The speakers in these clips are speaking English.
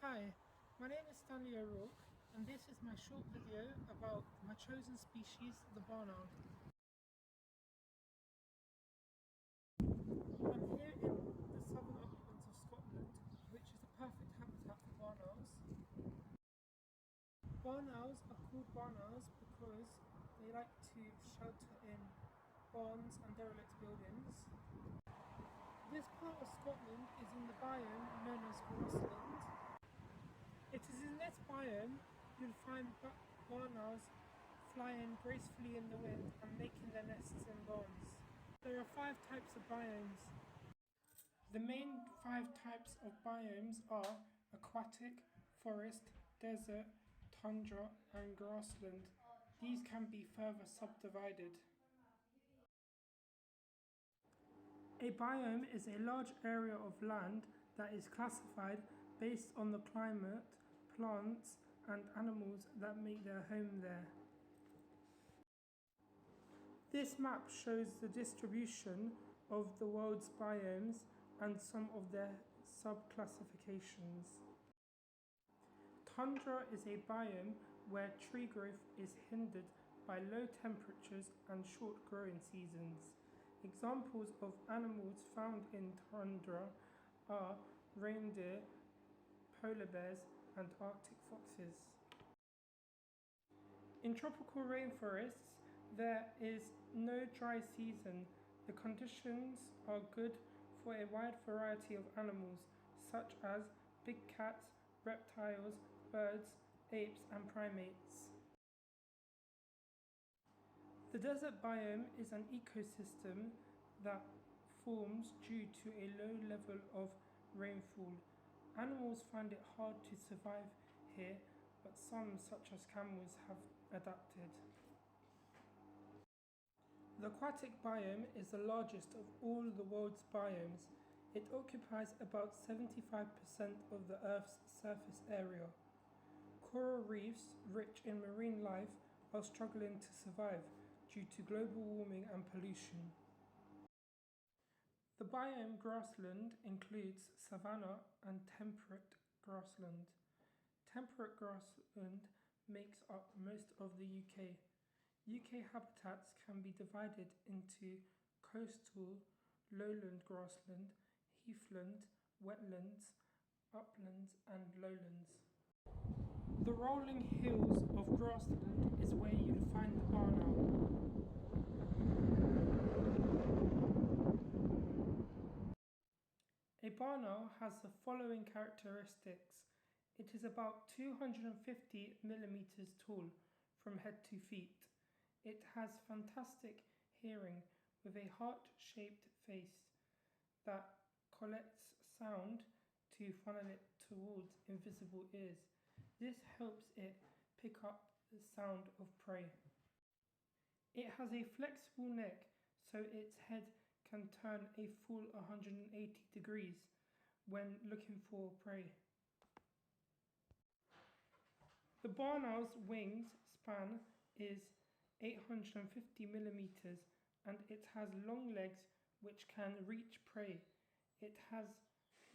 Hi, my name is Stanley O'Rourke, and this is my short video about my chosen species, the barn owl. I'm here in the southern uplands of Scotland, which is a perfect habitat for barn owls. Barn owls are called barn owls because they like to shelter in barns and derelict buildings. This part of Scotland is in the biome known as grassland. It is in this biome you'll find barn owls flying gracefully in the wind and making their nests in barns. There are 5 types of biomes. The main 5 types of biomes are aquatic, forest, desert, tundra and grassland. These can be further subdivided. A biome is a large area of land that is classified based on the climate, plants and animals that make their home there. This map shows the distribution of the world's biomes and some of their sub-classifications. Tundra is a biome where tree growth is hindered by low temperatures and short growing seasons. Examples of animals found in tundra are reindeer, polar bears and Arctic foxes. In tropical rainforests, there is no dry season. The conditions are good for a wide variety of animals, such as big cats, reptiles, birds, apes, and primates. The desert biome is an ecosystem that forms due to a low level of rainfall. Animals find it hard to survive here, but some, such as camels, have adapted. The aquatic biome is the largest of all the world's biomes. It occupies about 75% of the Earth's surface area. Coral reefs, rich in marine life, are struggling to survive due to global warming and pollution. The biome grassland includes savanna and temperate grassland. Temperate grassland makes up most of the UK. UK habitats can be divided into coastal, lowland grassland, heathland, wetlands, uplands and lowlands. The rolling hills of grassland is where you'll find the barn owl. A barn owl has the following characteristics. It is about 250 millimeters tall from head to feet. It has fantastic hearing with a heart-shaped face that collects sound to funnel it towards invisible ears. This helps it pick up the sound of prey. It has a flexible neck, so its head can turn a full 180 degrees when looking for prey. The barn owl's wings span is 850 millimeters and it has long legs which can reach prey. It has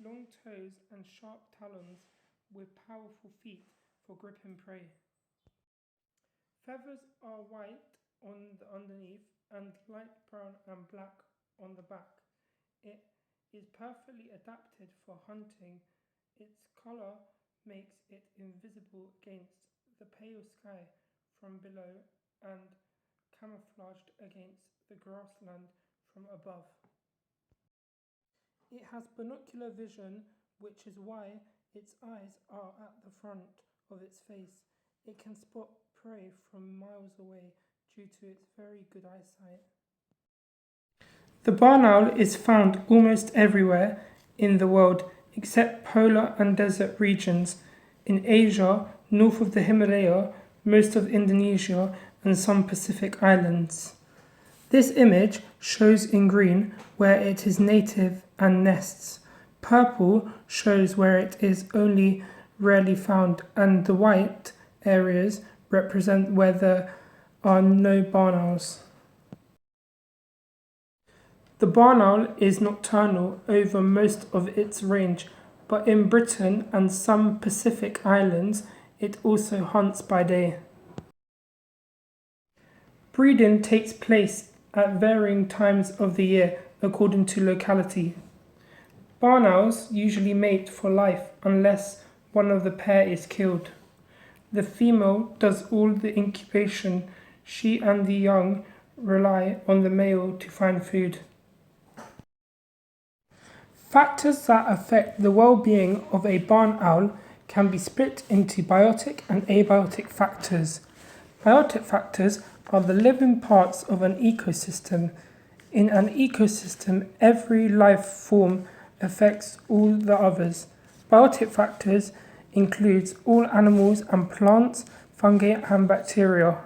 long toes and sharp talons with powerful feet for gripping prey. Feathers are white on the underneath and light brown and black on the back. It is perfectly adapted for hunting. Its colour makes it invisible against the pale sky from below and camouflaged against the grassland from above. It has binocular vision, which is why its eyes are at the front of its face. It can spot prey from miles away due to its very good eyesight. The barn owl is found almost everywhere in the world except polar and desert regions, in Asia, north of the Himalaya, most of Indonesia and some Pacific islands. This image shows in green where it is native and nests. Purple shows where it is only rarely found, and the white areas represent where there are no barn owls. The barn owl is nocturnal over most of its range, but in Britain and some Pacific islands it also hunts by day. Breeding takes place at varying times of the year according to locality. Barn owls usually mate for life unless one of the pair is killed. The female does all the incubation. She and the young rely on the male to find food. Factors that affect the well-being of a barn owl can be split into biotic and abiotic factors. Biotic factors are the living parts of an ecosystem. In an ecosystem, every life form affects all the others. Biotic factors includes all animals and plants, fungi and bacteria.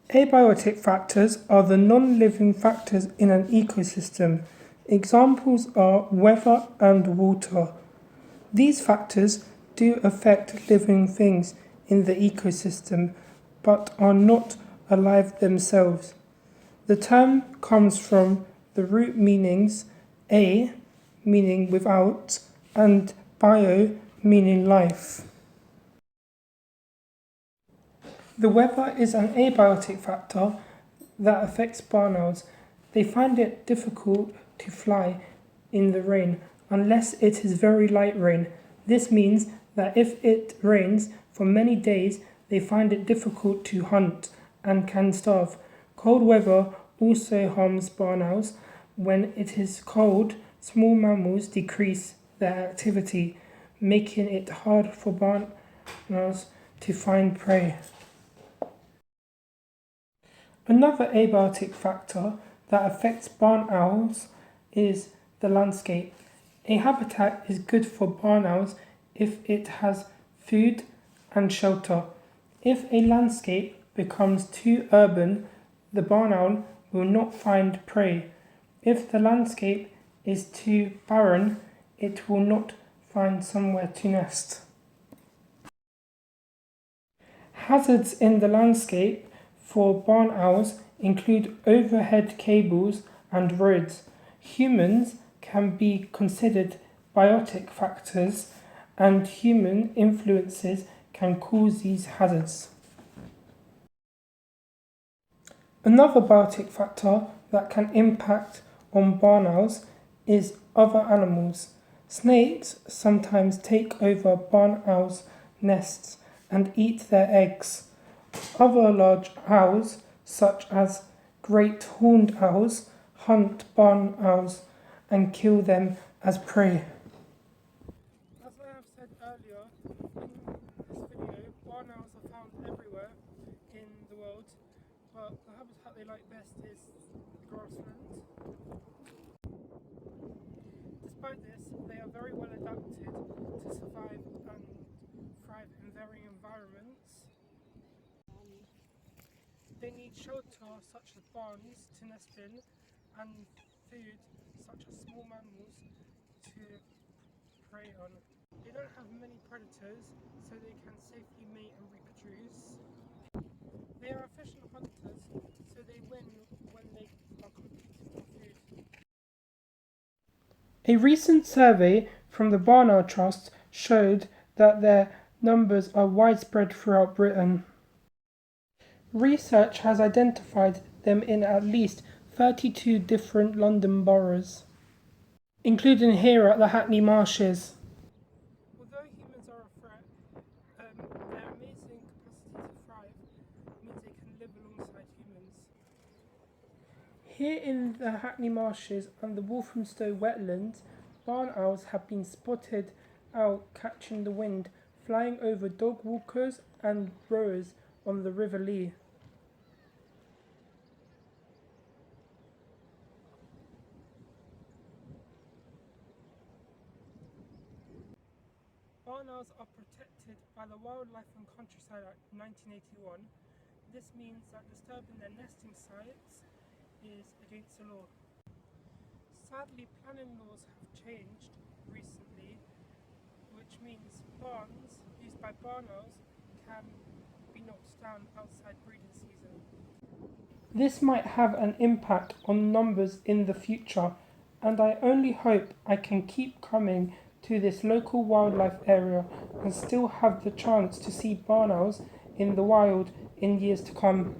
Abiotic factors are the non-living factors in an ecosystem. Examples are weather and water. These factors do affect living things in the ecosystem, but are not alive themselves. The term comes from the root meanings a, meaning without, and bio, meaning life. The weather is an abiotic factor that affects barn owls. They find it difficult to fly in the rain unless it is very light rain. This means that if it rains for many days, they find it difficult to hunt and can starve. Cold weather also harms barn owls. When it is cold, small mammals decrease their activity, making it hard for barn owls to find prey. Another abiotic factor that affects barn owls is the landscape. A habitat is good for barn owls if it has food and shelter. If a landscape becomes too urban, the barn owl will not find prey. If the landscape is too barren, it will not find somewhere to nest. Hazards in the landscape for barn owls include overhead cables and roads. Humans can be considered biotic factors, and human influences can cause these hazards. Another biotic factor that can impact on barn owls is other animals. Snakes sometimes take over barn owls' nests and eat their eggs. Other large owls, such as great horned owls, hunt barn owls and kill them as prey. As I have said earlier, in this video, barn owls are found everywhere in the world, but the habitat they like best is grasslands. Despite this, they are very well adapted to survive and thrive in varying environments. They need shelter such as barns to nest in, and food such as small mammals to prey on. They don't have many predators, so they can safely mate and reproduce. They are efficient hunters, so they win when they are competing for food. A recent survey from the Barn Owl Trust showed that their numbers are widespread throughout Britain. Research has identified them in at least 32 different London boroughs, including here at the Hackney Marshes. Although humans are a threat, their amazing capacity to thrive means they can live alongside humans. Here in the Hackney Marshes and the Walthamstow wetlands, barn owls have been spotted out catching the wind, flying over dog walkers and rowers on the River Lee. Barn owls are protected by the Wildlife and Countryside Act 1981. This means that disturbing their nesting sites is against the law. Sadly, planning laws have changed recently, which means barns used by barn owls can be knocked down outside breeding season. This might have an impact on numbers in the future, and I only hope I can keep coming to this local wildlife area and still have the chance to see barn owls in the wild in years to come.